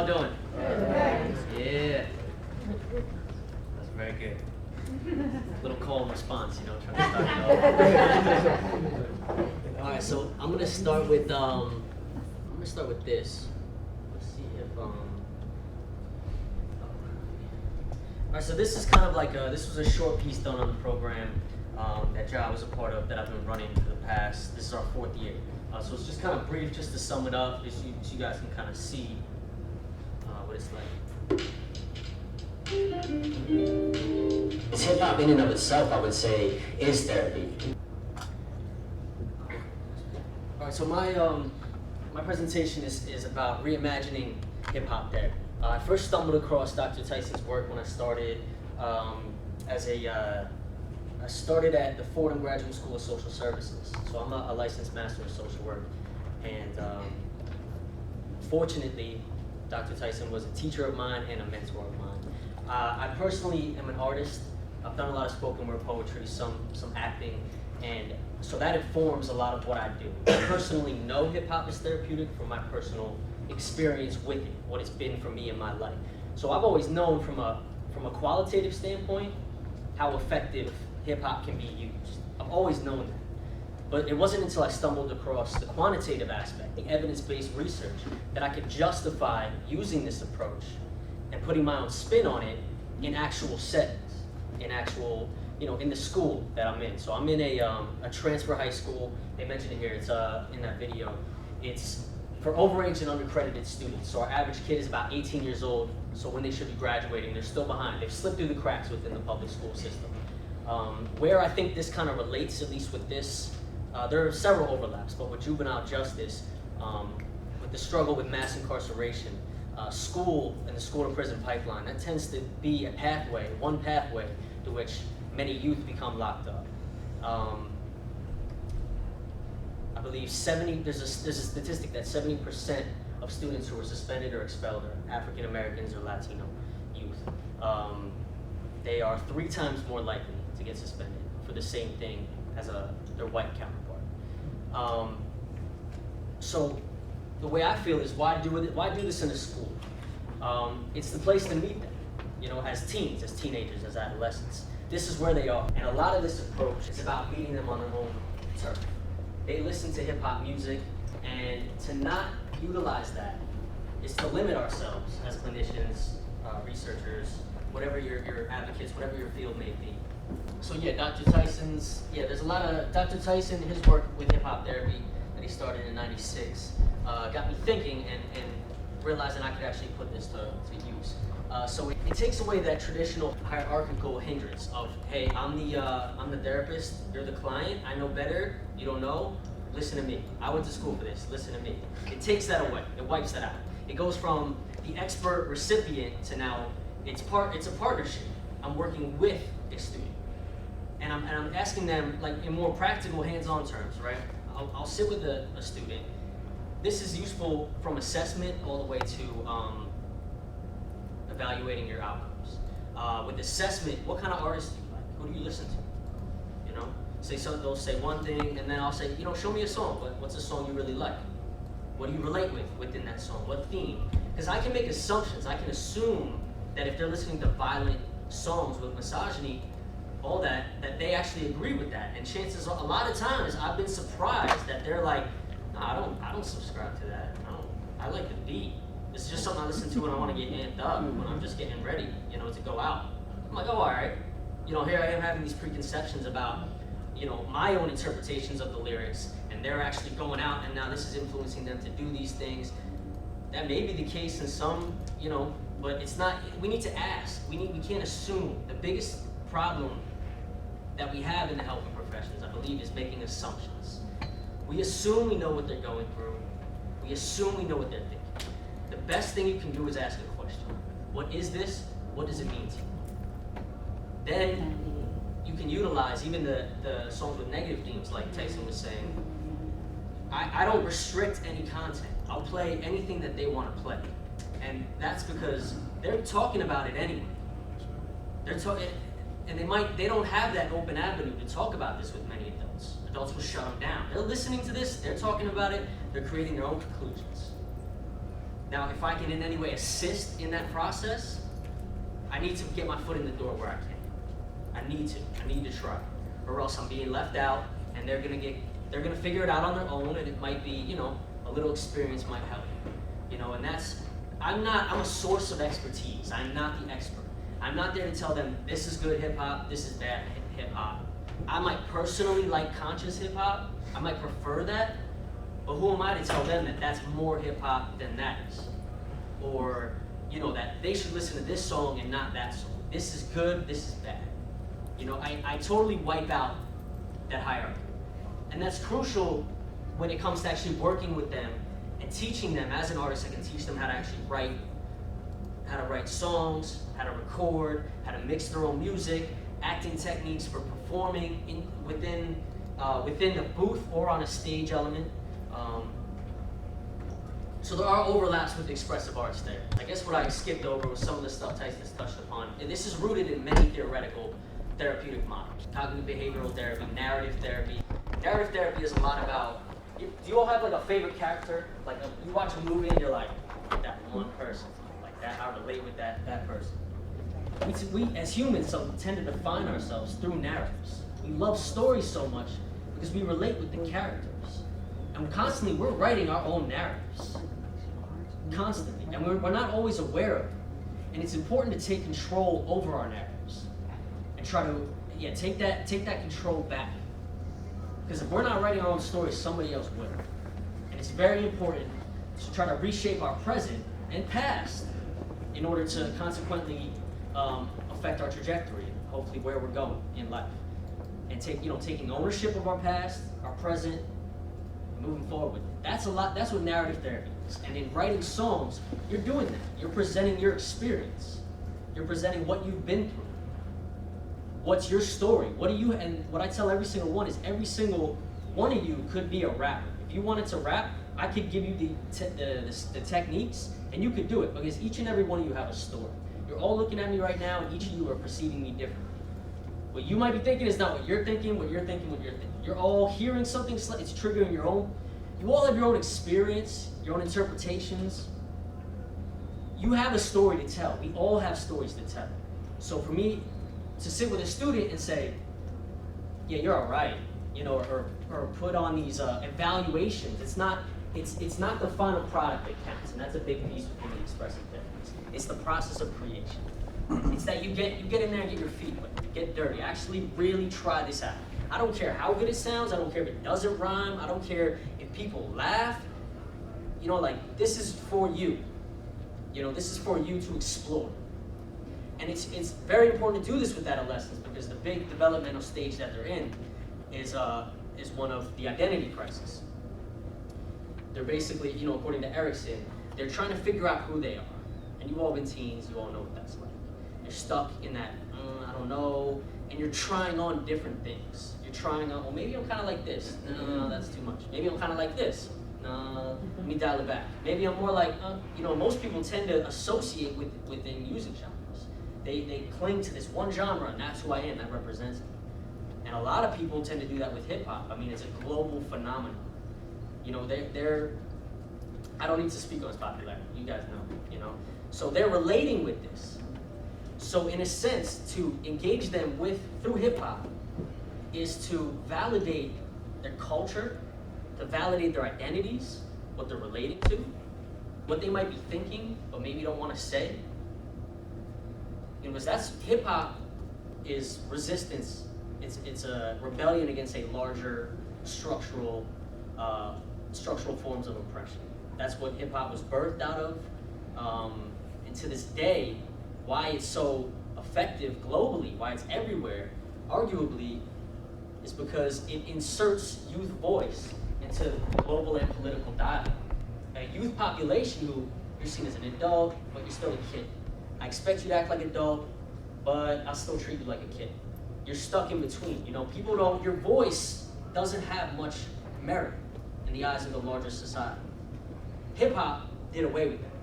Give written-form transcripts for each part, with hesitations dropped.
y'all doing? Yeah. That's very good. Little call and response, you know, trying to start it off. All right, so I'm gonna start with this. Let's see if all right, so this is kind of like this was a short piece done on the program that Joe was a part of that I've been running for the past. This is our 4th year. So it's just kind of brief, just to sum it up, so you guys can kind of see what it's like. Hip hop in and of itself, I would say, is therapy. All right, so my presentation is about reimagining hip hop therapy. I first stumbled across Dr. Tyson's work when I started I started at the Fordham Graduate School of Social Services. So I'm a licensed master of social work, and fortunately, Dr. Tyson was a teacher of mine and a mentor of mine. I personally am an artist. I've done a lot of spoken word poetry, some acting, and so that informs a lot of what I do. I personally know hip hop is therapeutic from my personal experience with it, what it's been for me in my life. So I've always known from a qualitative standpoint how effective hip hop can be used. I've always known that. But it wasn't until I stumbled across the quantitative aspect, the evidence-based research, that I could justify using this approach and putting my own spin on it in actual settings, in actual, in the school that I'm in. So I'm in a transfer high school. They mentioned it here, it's in that video. It's for overage and undercredited students. So our average kid is about 18 years old, so when they should be graduating, they're still behind. They've slipped through the cracks within the public school system. Where I think this kind of relates, at least with this, there are several overlaps, but with juvenile justice, with the struggle with mass incarceration, school and the school to prison pipeline, that tends to be a pathway, one pathway to which many youth become locked up. I believe there's a statistic that 70% of students who are suspended or expelled are African Americans or Latino youth. They are 3 times more likely to get suspended for the same thing as their white counterpart. So the way I feel is why do this in a school? It's the place to meet them, as teens, as teenagers, as adolescents. This is where they are. And a lot of this approach is about meeting them on their own turf. They listen to hip hop music, and to not utilize that is to limit ourselves as clinicians, researchers, whatever your advocates, whatever your field may be. So yeah, Dr. there's a lot of Dr. Tyson, his work with hip hop therapy that he started in '96 got me thinking and realizing I could actually put this to use. So it takes away that traditional hierarchical hindrance of, hey, I'm the therapist, you're the client, I know better, you don't know, listen to me. I went to school for this, listen to me. It takes that away, it wipes that out. It goes from the expert recipient to now it's a partnership. I'm working with a student. And I'm asking them, like, in more practical, hands-on terms, right? I'll sit with a student. This is useful from assessment all the way to evaluating your outcomes. With assessment, what kind of artists do you like? Who do you listen to? They'll say one thing, and then I'll say, show me a song. What's a song you really like? What do you relate with within that song? What theme? Because I can make assumptions. I can assume that if they're listening to violent songs with misogyny, all that they actually agree with that. And chances are, a lot of times, I've been surprised that they're like, no, I don't subscribe to that. I like the beat. It's just something I listen to when I want to get amped up, when I'm just getting ready, to go out. I'm like, oh, all right. Here I am having these preconceptions about, my own interpretations of the lyrics, and they're actually going out, and now this is influencing them to do these things. That may be the case in some, but it's not. We need to ask. We can't assume. The biggest problem that we have in the helping professions, I believe, is making assumptions. We assume we know what they're going through. We assume we know what they're thinking. The best thing you can do is ask a question. What is this? What does it mean to you? Then you can utilize even the songs with negative themes, like Tyson was saying. I don't restrict any content. I'll play anything that they want to play. And that's because they're talking about it anyway. They're talking, and they don't have that open avenue to talk about this with many adults. Adults will shut them down. They're listening to this, they're talking about it, they're creating their own conclusions. Now, if I can in any way assist in that process, I need to get my foot in the door where I can. I need to try, or else I'm being left out, and they're gonna figure it out on their own, and it might be, you know, a little experience might help, you know, and I'm a source of expertise. I'm not the expert. I'm not there to tell them this is good hip hop, this is bad hip hop. I might personally like conscious hip hop. I might prefer that, but who am I to tell them that that's more hip hop than that is? Or, you know, that they should listen to this song and not that song. This is good, this is bad. You know, I totally wipe out that hierarchy. And that's crucial when it comes to actually working with them and teaching them. As an artist, I can teach them how to actually write songs, how to record, how to mix their own music, acting techniques for performing within the booth or on a stage element. So there are overlaps with expressive arts there. I guess what I skipped over was some of the stuff Tyson's touched upon. And this is rooted in many theoretical therapeutic models. Cognitive behavioral therapy, narrative therapy. Narrative therapy is a lot about, do you all have like a favorite character? Like you watch a movie and you're like, that one person, like that, I relate with that person. We as humans tend to define ourselves through narratives. We love stories so much because we relate with the characters. And constantly, we're writing our own narratives. Constantly. And we're not always aware of it. And it's important to take control over our narratives. And try to, take that control back. Because if we're not writing our own stories, somebody else will. And it's very important to try to reshape our present and past in order to consequently affect our trajectory, hopefully where we're going in life. And taking ownership of our past, our present, and moving forward with it. That's what narrative therapy is. And in writing songs, you're doing that. You're presenting your experience. You're presenting what you've been through. What's your story? And what I tell every single one is every single one of you could be a rapper. If you wanted to rap, I could give you the techniques, and you could do it, because each and every one of you have a story. You're all looking at me right now, and each of you are perceiving me differently. What you might be thinking is not what you're thinking, what you're thinking, what you're thinking. You're all hearing something, it's triggering you all have your own experience, your own interpretations. You have a story to tell. We all have stories to tell. So for me to sit with a student and say, yeah, you're all right, or put on these evaluations, it's not the final product that counts, and that's a big piece within the expressive therapies. It's the process of creation. It's that you get in there and get your feet wet, get dirty, actually really try this out. I don't care how good it sounds, I don't care if it doesn't rhyme, I don't care if people laugh. This is for you. This is for you to explore. And it's very important to do this with adolescents, because the big developmental stage that they're in is one of the identity crisis. They're basically, according to Erickson, they're trying to figure out who they are. And you've all been teens, you all know what that's like. You're stuck in that, I don't know, and you're trying on different things. You're trying on, well, maybe I'm kind of like this. No, that's too much. Maybe I'm kind of like this. No, let me dial it back. Maybe I'm more like, most people tend to associate within music genres. They cling to this one genre, and that's who I am, that represents me. And a lot of people tend to do that with hip hop. I mean, it's a global phenomenon. I don't need to speak on its popularity. You guys know, So they're relating with this. So in a sense, to engage them through hip hop is to validate their culture, to validate their identities, what they're relating to, what they might be thinking, but maybe don't want to say. Because that's hip hop is resistance. It's a rebellion against a larger structural forms of oppression. That's what hip hop was birthed out of. And to this day, why it's so effective globally, why it's everywhere, arguably, is because it inserts youth voice into global and political dialogue. A youth population who you're seen as an adult, but you're still a kid. I expect you to act like an adult, but I'll still treat you like a kid. You're stuck in between. Your voice doesn't have much merit in the eyes of the larger society. Hip hop did away with that.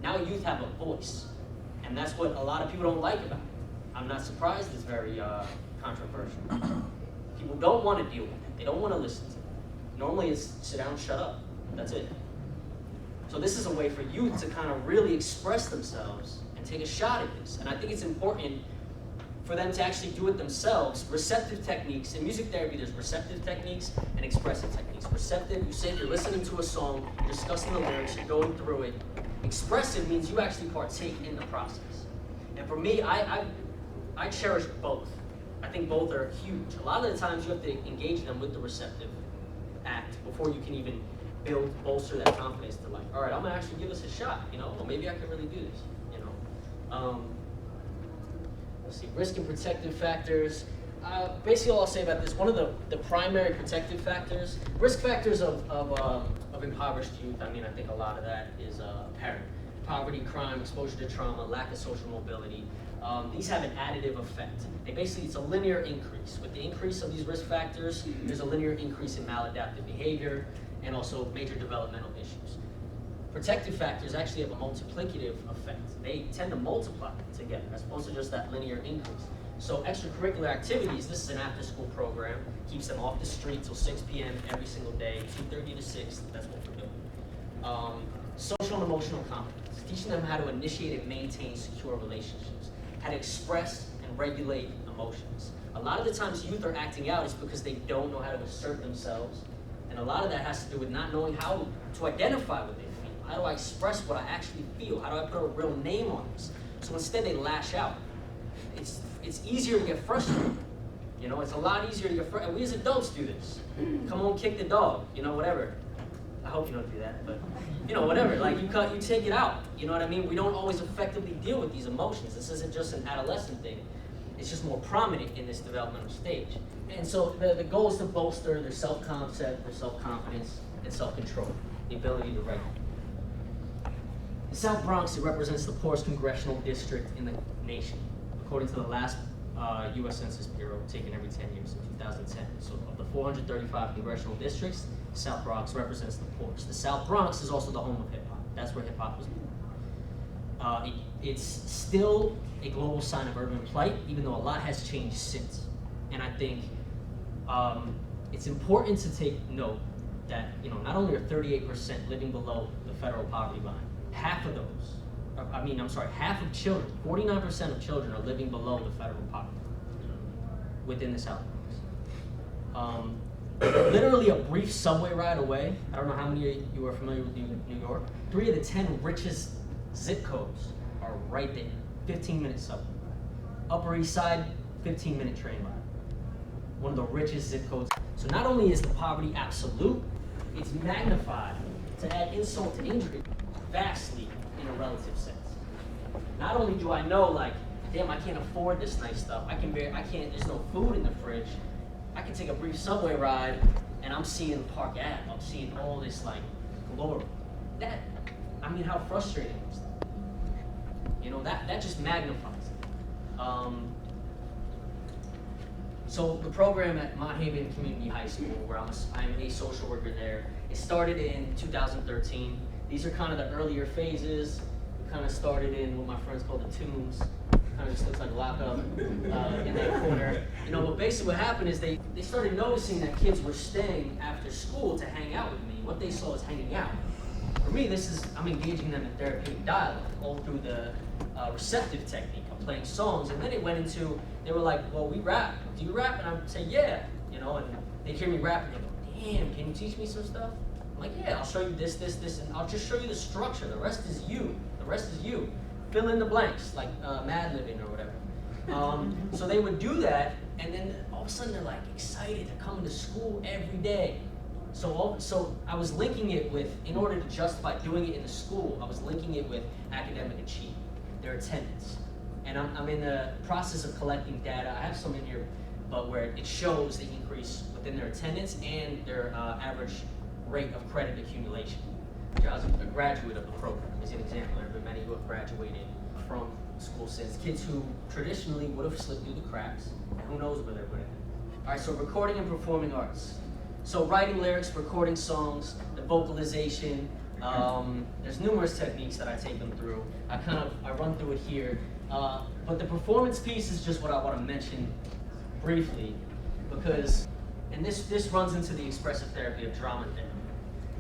Now youth have a voice. And that's what a lot of people don't like about it. I'm not surprised it's very controversial. People don't want to deal with it. They don't want to listen to it. Normally it's sit down, shut up. That's it. So this is a way for youth to kind of really express themselves and take a shot at this. And I think it's important for them to actually do it themselves. Receptive techniques, in music therapy there's receptive techniques and expressive techniques. Receptive, you sit, you're listening to a song, you're discussing the lyrics, you're going through it. Expressive means you actually partake in the process. And for me, I cherish both. I think both are huge. A lot of the times you have to engage them with the receptive act before you can even bolster that confidence to like, all right, I'm gonna actually give this a shot, you know, or maybe I can really do this, you know. Let's see, risk and protective factors. Basically all I'll say about this, one of the primary protective factors, risk factors of impoverished youth, I mean, I think a lot of that is apparent. Poverty, crime, exposure to trauma, lack of social mobility. These have an additive effect. It's a linear increase. With the increase of these risk factors, there's a linear increase in maladaptive behavior and also major developmental issues. Protective factors actually have a multiplicative effect. They tend to multiply together as opposed to just that linear increase. So extracurricular activities, this is an after-school program, keeps them off the street till 6 p.m. every single day, 2:30 to 6, that's what we're doing. Social and emotional competence, teaching them how to initiate and maintain secure relationships, how to express and regulate emotions. A lot of the times youth are acting out is because they don't know how to assert themselves, and a lot of that has to do with not knowing how to identify what they feel. How do I express what I actually feel? How do I put a real name on this? So instead they lash out. It's easier to get frustrated. You know, it's a lot easier to get frustrated. We as adults do this. Come on, kick the dog, you know, whatever. I hope you don't do that, but you know, whatever. Like you take it out. You know what I mean? We don't always effectively deal with these emotions. This isn't just an adolescent thing. It's just more prominent in this developmental stage. And so the goal is to bolster their self-concept, their self-confidence, and self-control, the ability to regulate. The South Bronx, it represents the poorest congressional district in the nation, according to the last U.S. Census Bureau, taken every 10 years in 2010. So of the 435 congressional districts, South Bronx represents the poorest. The South Bronx is also the home of hip hop. That's where hip hop was born. It's still a global sign of urban plight, even though a lot has changed since. And I think it's important to take note that, you know, not only are 38% living below the federal poverty line, half of children, 49% of children are living below the federal poverty within the South Bronx. Literally a brief subway ride away, I don't know how many of you are familiar with New York, 3 of the 10 richest zip codes are right there, 15-minute subway. Upper East Side, 15-minute train ride. One of the richest zip codes. So not only is the poverty absolute, it's magnified to add insult to injury vastly in a relative sense. Not only do I know, like, damn, I can't afford this nice stuff. There's no food in the fridge. I can take a brief subway ride and I'm seeing Park Ave. I'm seeing all this like glory. How frustrating is that? You know, that just magnifies it. So the program at Mott Haven Community High School, where I'm a social worker there, it started in 2013. These are kind of the earlier phases. We kind of started in what my friends call the tombs. Kind of just looks like a lockup in that corner. You know, but basically what happened is they started noticing that kids were staying after school to hang out with me. What they saw was hanging out. For me, I'm engaging them in therapeutic dialogue, all through the receptive technique of playing songs. And then it went into, they were like, well, we rap. Do you rap? And I would say, yeah. You know, and they hear me rap and they go, damn, can you teach me some stuff? I'm like, yeah, I'll show you this, and I'll just show you the structure. The rest is you. Fill in the blanks, like Mad-Libbing or whatever. So they would do that, and then all of a sudden they're like excited to come to school every day. So I was linking it with, in order to justify doing it in the school, I was linking it with academic achievement, their attendance. And I'm in the process of collecting data. I have some in here, but where it shows the increase within their attendance and their average rate of credit accumulation. I was a graduate of the program, as an example. There have been many who have graduated from school since. Kids who traditionally would have slipped through the cracks, who knows where they're going. All right, so recording and performing arts. So writing lyrics, recording songs, the vocalization. There's numerous techniques that I take them through. I run through it here. But the performance piece is just what I want to mention briefly, because, and this runs into the expressive therapy of drama therapy.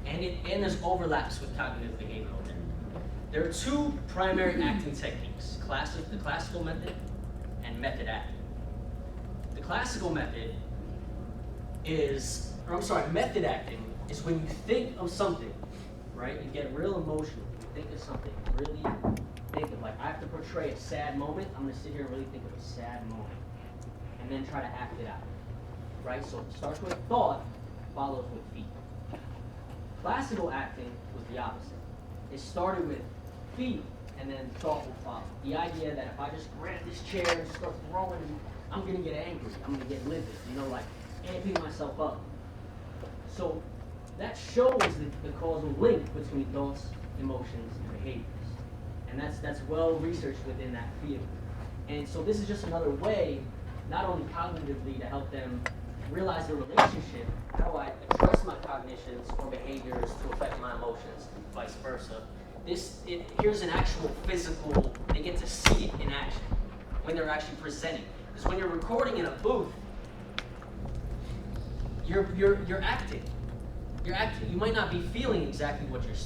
and there's overlaps with cognitive behavioral therapy. There are two primary acting techniques, the classical method and method acting. The classical method method acting is when you think of something, right? You get real emotional, you think of something, really think of, like, I have to portray a sad moment, I'm gonna sit here and really think of a sad moment, and then try to act it out, right? So it starts with thought, follows with feet. Classical acting was the opposite. It started with feet, and then thought will follow. The idea that if I just grab this chair and start throwing, I'm gonna get angry, I'm gonna get livid, like amping myself up. So that shows the causal link between thoughts, emotions, and behaviors. And that's well researched within that field. And so this is just another way, not only cognitively, to help them realize the relationship, how do I address my cognitions or behaviors to affect my emotions, and vice versa. Here's an actual physical, they get to see it in action when they're actually presenting. Because when you're recording in a booth, you're acting. You're acting. You might not be feeling exactly what you're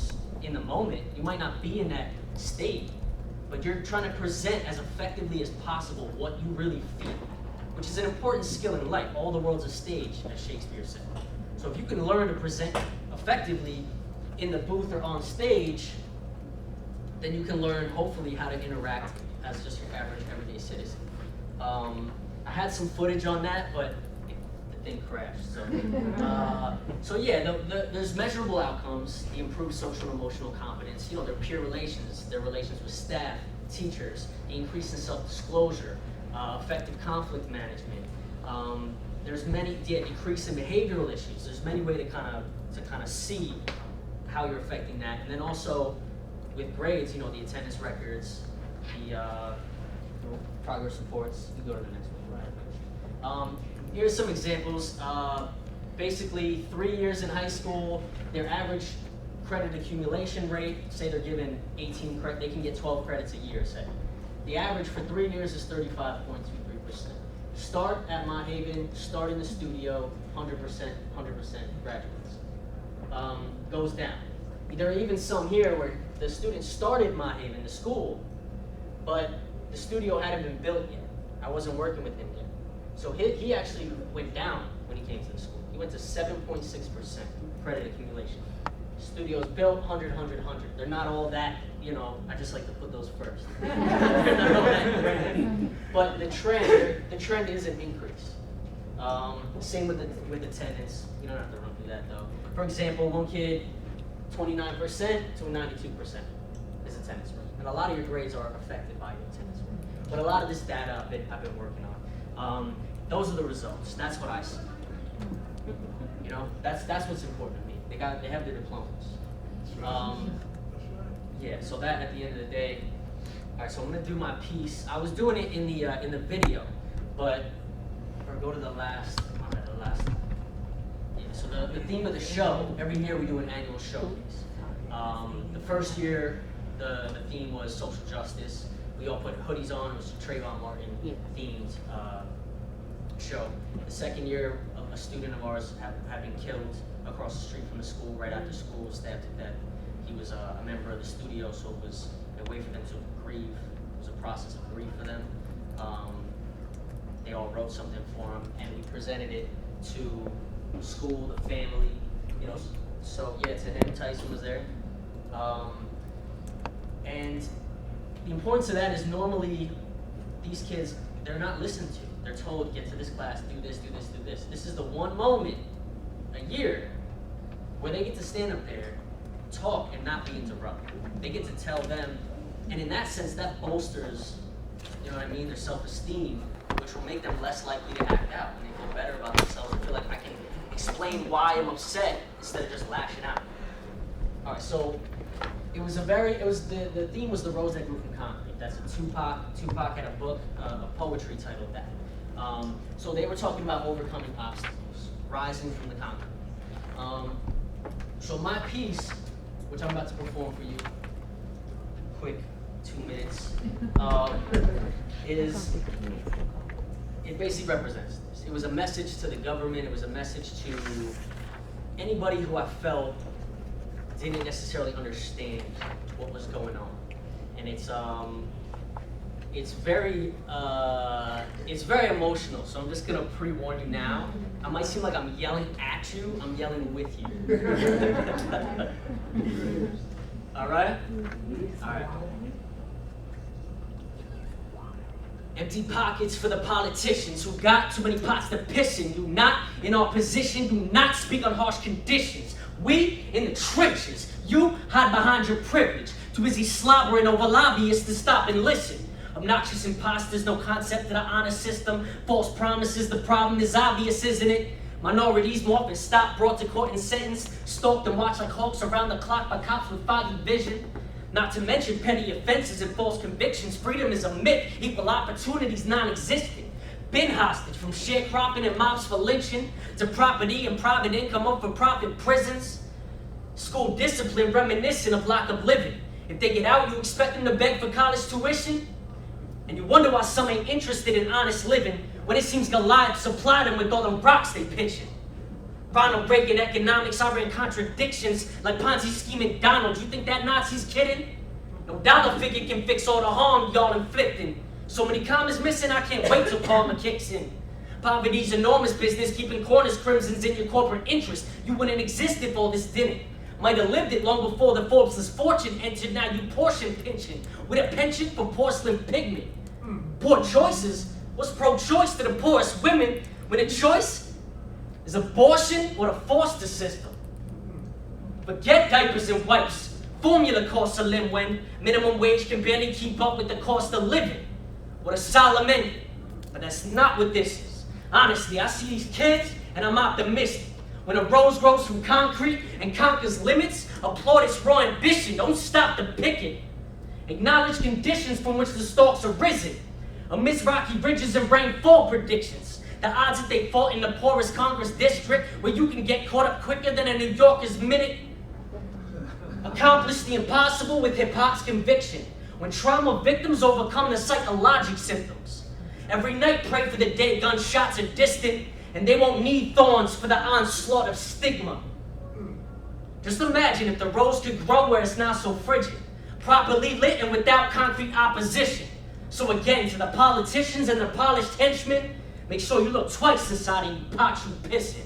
in the moment. You might not be in that state, but you're trying to present as effectively as possible what you really feel, which is an important skill in life. All the world's a stage, as Shakespeare said. So if you can learn to present effectively in the booth or on stage, then you can learn, hopefully, how to interact as just your average, everyday citizen. I had some footage on that, but the thing crashed. So yeah, there's measurable outcomes, the improved social and emotional competence, their peer relations, their relations with staff, teachers, the increase in self-disclosure, effective conflict management. There's decrease in behavioral issues. There's many ways to kind of see how you're affecting that, and then also with grades, the attendance records, the progress reports. You go to the next one. Right. Here's some examples. Basically, 3 years in high school, their average credit accumulation rate, say they're given 18 credit, they can get 12 credits a year, say. The average for 3 years is 35.23%. Start at Mott Haven, start in the studio, 100% graduates. Goes down. There are even some here where the students started Mott Haven, the school, but the studio hadn't been built yet. I wasn't working with him yet. So he actually went down when he came to the school. He went to 7.6% credit accumulation. Studio's built, 100. They're not all that, I just like to put those first. They're not all that grand. But the trend is an increase. Same with attendance. You don't have to run through that though. For example, one kid, 29% to 92% is attendance rate. And a lot of your grades are affected by your attendance rate. But a lot of this data I've been working on. Those are the results. That's what I see. That's what's important to me. They have their diplomas. Yeah. So that at the end of the day. All right. So I'm gonna do my piece. I was doing it in the video, or go to the last. All right, the last. Yeah. So the theme of the show. Every year we do an annual showcase. The first year the theme was social justice. We all put hoodies on. It was a Trayvon Martin themed show. The second year, a student of ours had been killed across the street from the school, right after school, stabbed to death. He was a member of the studio, so it was a way for them to grieve. It was a process of grief for them. They all wrote something for him, and we presented it to school, the family, So yeah, to him, Tyson was there. And the importance of that is normally these kids, they're not listened to. They're told, get to this class, do this, do this, do this. This is the one moment a year where they get to stand up there, talk, and not be interrupted. They get to tell them, and in that sense, that bolsters, their self-esteem, which will make them less likely to act out, and they feel better about themselves and feel like I can explain why I'm upset instead of just lashing out. All right, so the theme was the rose that grew from concrete. That's a Tupac had a book of poetry titled that. So they were talking about overcoming obstacles, rising from the concrete. So my piece, which I'm about to perform for you, quick 2 minutes, it basically represents this. It was a message to the government. It was a message to anybody who I felt didn't necessarily understand what was going on. And it's very emotional, so I'm just gonna pre-warn you now. I might seem like I'm yelling at you, I'm yelling with you. All right? All right. Empty pockets for the politicians who got too many pots to piss in. You not in our position, do not speak on harsh conditions. We in the trenches, you hide behind your privilege. Too busy slobbering over lobbyists to stop and listen. Obnoxious imposters, no concept of the honor system. False promises, the problem is obvious, isn't it? Minorities more often stopped, brought to court and sentenced, stalked and watched like hawks around the clock by cops with foggy vision. Not to mention petty offenses and false convictions. Freedom is a myth, equal opportunities non-existent. Been hostage from sharecropping and mobs for lynching to property and private income of for-profit prisons. School discipline reminiscent of lack of living. If they get out, you expect them to beg for college tuition? And you wonder why some ain't interested in honest living when it seems Goliath supplied them with all the rocks they pitching. Ronald Reagan economics are in contradictions like Ponzi scheming Donald. You think that Nazi's kidding? No dollar figure can fix all the harm y'all inflicting. So many commas missing, I can't wait till Palmer kicks in. Poverty's enormous business, keeping corners crimsons in your corporate interest. You wouldn't exist if all this didn't. Might have lived it long before the Forbes' fortune entered. Now you portion pinching with a penchant for porcelain pigment. Poor choices? What's pro-choice to the poorest women when a choice is abortion or the foster system? Forget diapers and wipes. Formula costs a limb when minimum wage can barely keep up with the cost of living. What a solemn ending. But that's not what this is. Honestly, I see these kids and I'm optimistic. When a rose grows from concrete and conquers limits, applaud its raw ambition. Don't stop the picking. Acknowledge conditions from which the stalks are risen. Amidst rocky ridges and rainfall predictions. The odds that they fought in the poorest Congress district where you can get caught up quicker than a New Yorker's minute. Accomplish the impossible with hip-hop's conviction. When trauma victims overcome the psychologic symptoms. Every night pray for the day gunshots are distant and they won't need thorns for the onslaught of stigma. Just imagine if the rose could grow where it's not so frigid. Properly lit and without concrete opposition. So again, to the politicians and the polished henchmen, make sure you look twice inside of you pots you pissing.